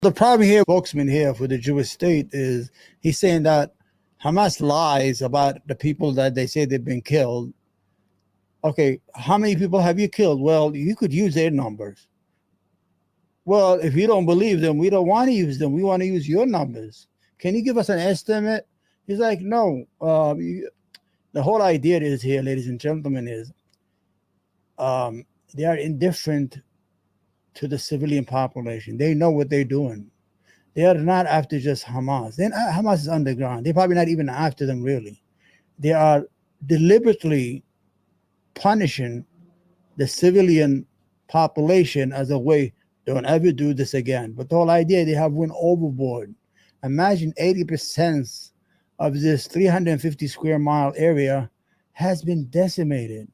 The problem here, spokesman here for the Jewish state, is he's saying that Hamas lies about the people that they say they've been killed. Okay, how many people have you killed? Well, you could use their numbers. Well, if you don't believe them, we don't want to use them. We want to use your numbers. Can you give us an estimate? He's like, no. The whole idea is here, ladies and gentlemen, is they are indifferent to the civilian population. They know what they're doing. They are not after just Hamas. Then Hamas is underground. They're probably not even after them, really. They are deliberately punishing the civilian population as a way, don't ever do this again. But the whole idea, they have went overboard. Imagine 80% of this 350 square mile area has been decimated.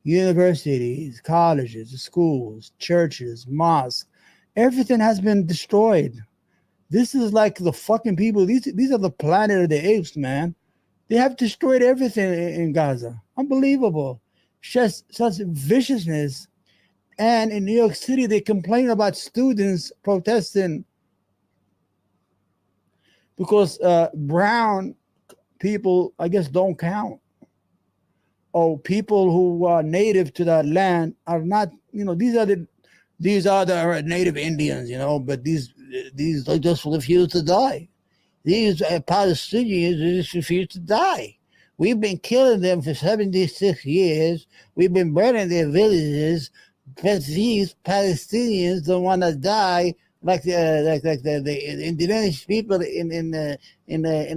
Universities, colleges, schools, churches, mosques, everything has been destroyed. This is like the fucking people. These are the planet of the apes, man. They have destroyed everything in Gaza. Unbelievable. Just such viciousness. And in New York City, they complain about students protesting because brown people, I guess, don't count. Or people who are native to that land are not, these are the native Indians, but these they just refuse to die. These Palestinians, they just refuse to die. We've been killing them for 76 years. We've been burning their villages, but these Palestinians don't want to die like the indigenous people in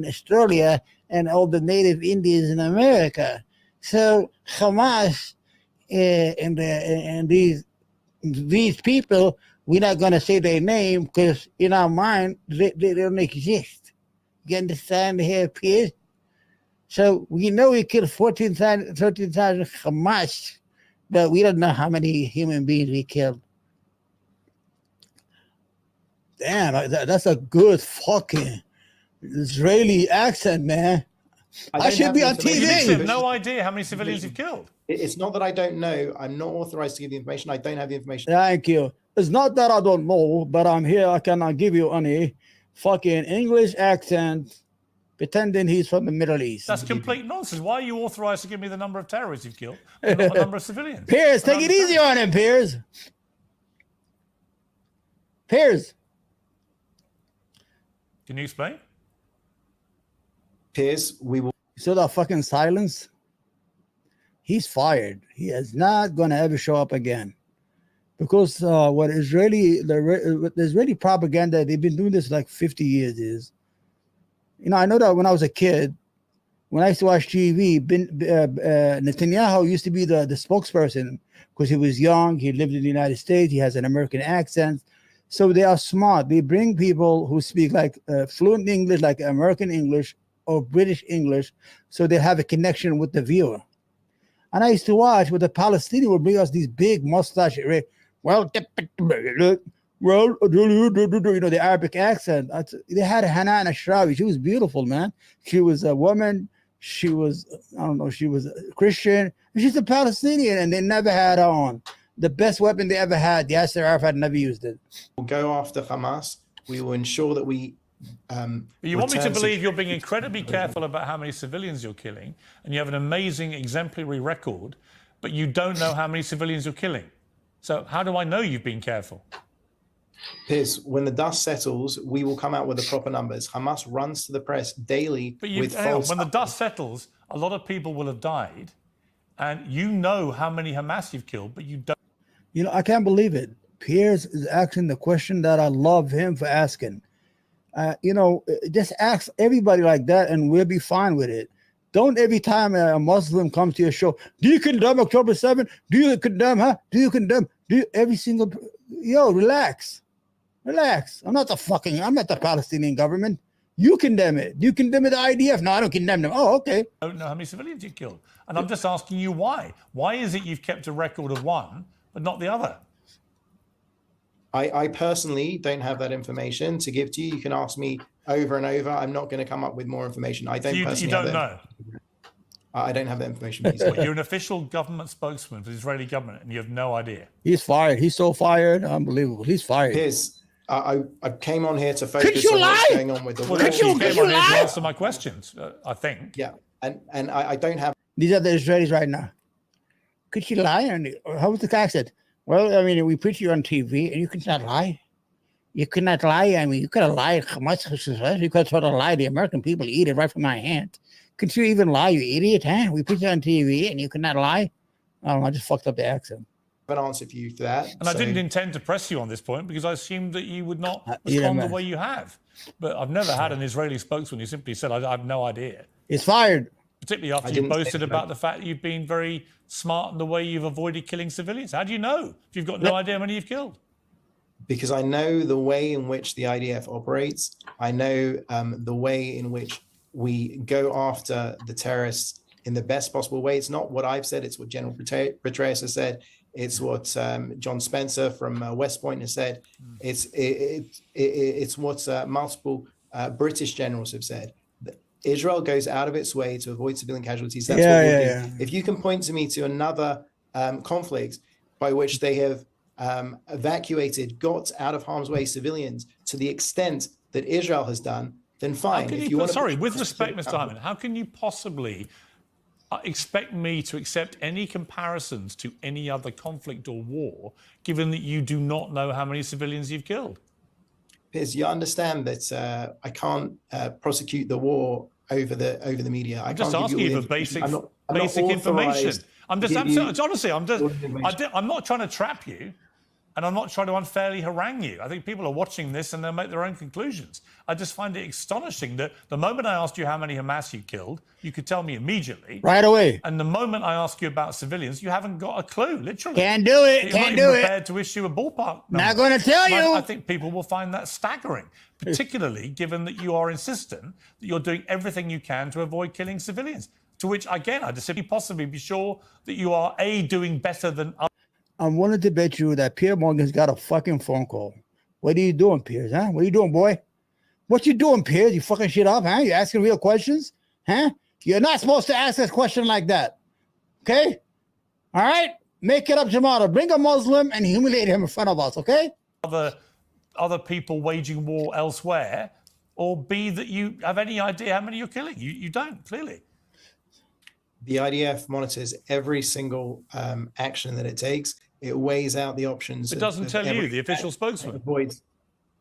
Australia and all the native Indians in America. So Hamas and these people, we're not going to say their name because in our mind they don't exist. You understand here, Piers? So we know we killed 13,000 Hamas, but we don't know how many human beings we killed. Damn, that's a good fucking Israeli accent, man. I should be on TV. You have no idea how many civilians you've killed. It's not that I don't know. I'm not authorized to give the information. I don't have the information. Thank you. It's not that I don't know, but I'm here. I cannot give you any fucking English accent pretending he's from the Middle East. That's complete nonsense. Why are you authorized to give me the number of terrorists you've killed, not the number of civilians? Piers, take it easy on him, Piers. Piers. Can you explain? Piers, we will. You saw that fucking silence? He's fired. He is not going to ever show up again. Because what the Israeli propaganda, they've been doing this like 50 years is, I know that when I was a kid, when I used to watch TV, Netanyahu used to be the spokesperson because he was young, he lived in the United States, he has an American accent. So they are smart. They bring people who speak like fluent English, like American English or British English, so they have a connection with the viewer. And I used to watch where the Palestinian would bring us these big mustache, the Arabic accent. They had Hanan Ashrawi. She was beautiful, man. She was a woman. She was, she was a Christian. She's a Palestinian, and they never had her on. The best weapon they ever had, Yasser Arafat never used it. We'll go after Hamas. We will ensure that we... you want me to believe you're being incredibly careful about how many civilians you're killing, and you have an amazing exemplary record, but you don't know how many civilians you're killing. So how do I know you've been careful? Piers, when the dust settles, we will come out with the proper numbers. Hamas runs to the press daily with false... When the dust settles, a lot of people will have died, and you know how many Hamas you've killed, but you don't. I can't believe it. Piers is asking the question that I love him for asking. Just ask everybody like that and we'll be fine with it. Don't every time a Muslim comes to your show, do you condemn October 7th? Do you condemn, Do you condemn? Every single... relax. Relax. I'm not the Palestinian government. You condemn it. Do you condemn the IDF? No, I don't condemn them. Oh, okay. I don't know how many civilians you killed. And I'm just asking you why. Why is it you've kept a record of one, but not the other? I personally don't have that information to give to you. You can ask me over and over. I'm not going to come up with more information. I don't personally. You don't know. I don't have that information. You're an official government spokesman for the Israeli government, and you have no idea. He's fired. He's so fired. Unbelievable. He's fired. Piers, I came on here to focus on what's going on with the war. Well, you came on here to answer my questions, I think. Yeah, and I don't have. These are the Israelis right now. Could you lie? And how was the guy said? Well, I mean, we put you on TV, and you cannot lie. You cannot lie. I mean, you could have lied. You could have told a lie. The American people eat it right from my hand. Could you even lie, you idiot? Huh? We put you on TV, and you cannot lie. I don't know. I just fucked up the accent. An answer for you for that. And I didn't intend to press you on this point because I assumed that you would not respond the way you have. But I've never had an Israeli spokesman who simply said, I have no idea. It's fired. Particularly after you boasted about the fact that you've been very smart in the way you've avoided killing civilians. How do you know if you've got no idea how many you've killed? Because I know the way in which the IDF operates. I know the way in which we go after the terrorists in the best possible way. It's not what I've said. It's what General Petraeus has said. It's what John Spencer from West Point has said. It's what multiple British generals have said. Israel goes out of its way to avoid civilian casualties. That's what we'll do. Yeah. If you can point to me to another conflict by which they have evacuated, got out of harm's way civilians to the extent that Israel has done, then fine. With respect, Mr. Hyman, how can you possibly expect me to accept any comparisons to any other conflict or war, given that you do not know how many civilians you've killed? Piers, you understand that I can't prosecute the war over the media. I'm just asking you for basic information. I'm not trying to trap you, and I'm not trying to unfairly harangue you. I think people are watching this and they'll make their own conclusions. I just find it astonishing that the moment I asked you how many Hamas you killed, you could tell me immediately. Right away. And the moment I ask you about civilians, you haven't got a clue, literally. Can't do it. You're Can't not even do it. prepared to issue a ballpark number. Not going to tell you. I think people will find that staggering, particularly given that you are insistent that you're doing everything you can to avoid killing civilians. To which, again, I'd just possibly be sure that you are, A, doing better than others. I'm willing to bet you that Piers Morgan's got a fucking phone call. What are you doing, Piers? Huh? What are you doing, boy? What you doing, Piers? You fucking shit up, huh? You asking real questions? Huh? You're not supposed to ask this question like that. Okay? All right? Make it up tomorrow. Bring a Muslim and humiliate him in front of us, okay? Other people waging war elsewhere, or B, that you have any idea how many you're killing. You don't, clearly. The IDF monitors every single action that it takes. It weighs out the options. It doesn't tell you, the official spokesman.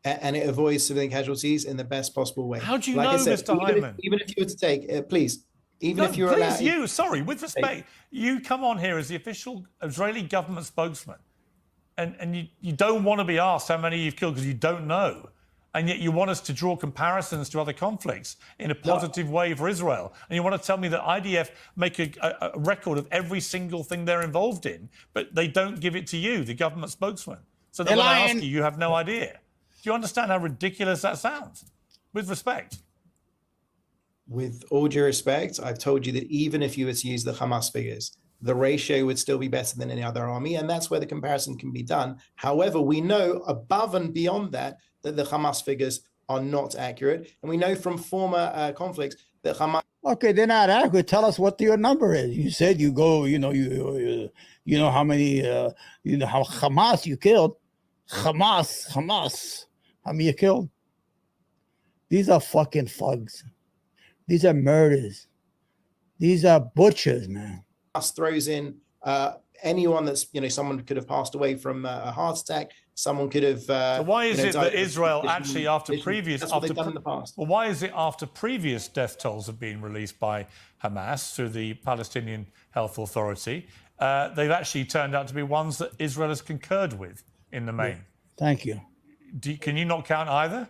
It avoids civilian casualties in the best possible way. How do you know, Mr. Hyman? Even if you were to take, if you're allowed... Sorry, with respect, you come on here as the official Israeli government spokesman, and you don't want to be asked how many you've killed because you don't know. And yet you want us to draw comparisons to other conflicts in a positive way for Israel. And you want to tell me that IDF make a record of every single thing they're involved in, but they don't give it to you, the government spokesman. So that when I ask you, you have no idea. Do you understand how ridiculous that sounds? With respect. With all due respect, I've told you that even if you were to use the Hamas figures, the ratio would still be better than any other army, and that's where the comparison can be done. However, we know above and beyond that the Hamas figures are not accurate, and we know from former conflicts that Hamas. Okay, they're not accurate. Tell us what your number is. You said you go. You know how many. You know how Hamas you killed. Hamas. How many you killed? These are fucking thugs. These are murders. These are butchers, man. Throws in anyone that's, someone could have passed away from a heart attack. Someone could have. So why is it that Israel actually, after previous, that's what they've done in the past. Well, why is it after previous death tolls have been released by Hamas through the Palestinian Health Authority, they've actually turned out to be ones that Israel has concurred with in the main? Thank you. Can you not count either?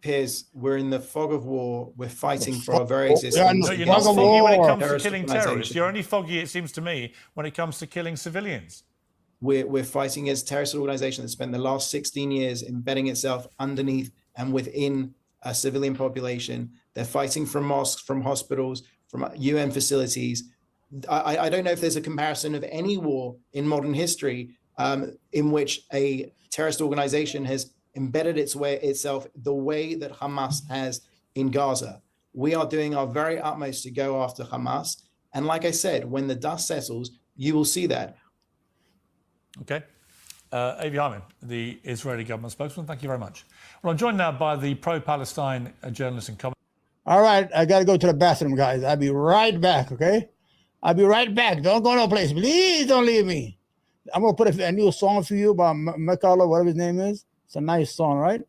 Piers, we're in the fog of war. We're fighting for our very existence. No, you're not foggy when it comes to killing terrorists. You're only foggy, it seems to me, when it comes to killing civilians. We're fighting against a terrorist organization that spent the last 16 years embedding itself underneath and within a civilian population. They're fighting from mosques, from hospitals, from UN facilities. I don't know if there's a comparison of any war in modern history in which a terrorist organization has embedded itself the way that Hamas has in Gaza. We are doing our very utmost to go after Hamas. And like I said, when the dust settles, you will see that. Okay. Avi Hyman, the Israeli government spokesman. Thank you very much. Well, I'm joined now by the pro-Palestine journalist and commentator. All right, I got to go to the bathroom, guys. I'll be right back, okay? I'll be right back. Don't go no place. Please don't leave me. I'm going to put a new song for you by McCullough, whatever his name is. It's a nice song, right?